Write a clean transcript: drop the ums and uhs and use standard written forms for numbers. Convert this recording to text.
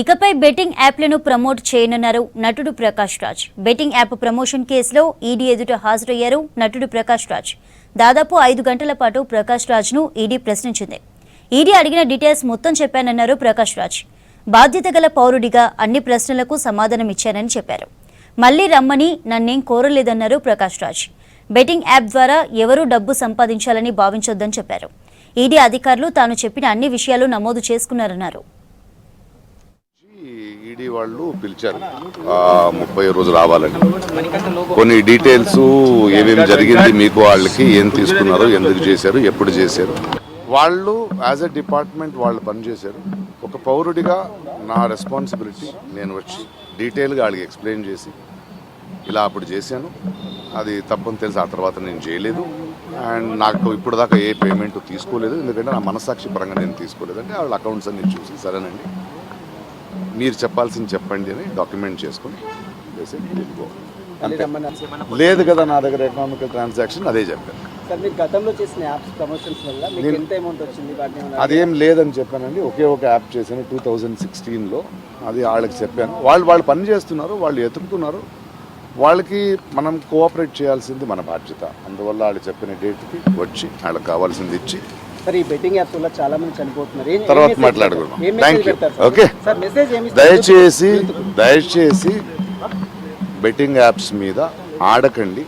ఇకపై బెట్టింగ్ యాప్లను ప్రమోట్ చేయనున్నారు నటుడు Prakash Raj. Betting app promotion కేసులో ఈడీ ఎదుట హాజరయ్యారు నటుడు ప్రకాష్ రాజ్. దాదాపు 5 గంటల పాటు ప్రకాష్ రాజ్ను ఈడీ ప్రశ్నించింది. ఈడీ అడిగిన డీటెయిల్స్ మొత్తం చెప్పానన్నారు ప్రకాష్ రాజ్. బాధ్యత గల పౌరుడిగా అన్ని ప్రశ్నలకు సమాధానం ఇచ్చానని చెప్పారు. మళ్లీ రమ్మని నన్నేం కోరలేదన్నారు ప్రకాష్ రాజ్. బెట్టింగ్ యాప్ ద్వారా ఎవరూ డబ్బు సంపాదించాలని భావించొద్దని చెప్పారు. ఈడీ అధికారులు తాను చెప్పిన అన్ని విషయాలు నమోదు చేసుకున్నారన్నారు. ఈడీ వాళ్ళు పిలిచారు 30 రోజు రావాలని. కొన్ని డీటెయిల్స్ ఏమేమి జరిగింది, మీకు వాళ్ళకి ఏం తీసుకున్నారు, ఎందుకు చేశారు, ఎప్పుడు చేశారు, వాళ్ళు యాజ్ ఎ డిపార్ట్మెంట్ వాళ్ళు పనిచేశారు. ఒక పౌరుడిగా నా రెస్పాన్సిబిలిటీ నేను వచ్చి డీటెయిల్గా వాళ్ళకి ఎక్స్ప్లెయిన్ చేసి ఇలా అప్పుడు చేశాను, అది తప్పని తెలిసి ఆ తర్వాత నేను చేయలేదు, అండ్ నాకు ఇప్పుడు దాకా ఏ పేమెంట్ తీసుకోలేదు, ఎందుకంటే నా మనసాక్షి పరంగా నేను తీసుకోలేదంటే వాళ్ళ అకౌంట్స్ అన్ని చూసి సరేనండి మీరు చెప్పాల్సింది చెప్పండి అని డాక్యుమెంట్ చేసుకొని లేదు కదా నా దగ్గర ఎకనామికల్ ట్రాన్సాక్షన్ అదే చెప్పాను. అదేం లేదని చెప్పానండి. ఒకే ఒక యాప్ చేశాను 2016లో, అది వాళ్ళకి చెప్పాను. వాళ్ళు పని చేస్తున్నారు, వాళ్ళు ఎతుకుతున్నారు, వాళ్ళకి మనం కోఆపరేట్ చేయాల్సింది మన బాధ్యత. అందువల్ల వాళ్ళు చెప్పిన డేట్కి వచ్చి వాళ్ళకి కావాల్సింది ఇచ్చి చాలా మంది చనిపోతున్నారు. తర్వాత మాట్లాడుకున్నాం. Thank you. ఓకే, దయచేసి బెట్టింగ్ యాప్స్ మీద ఆడకండి.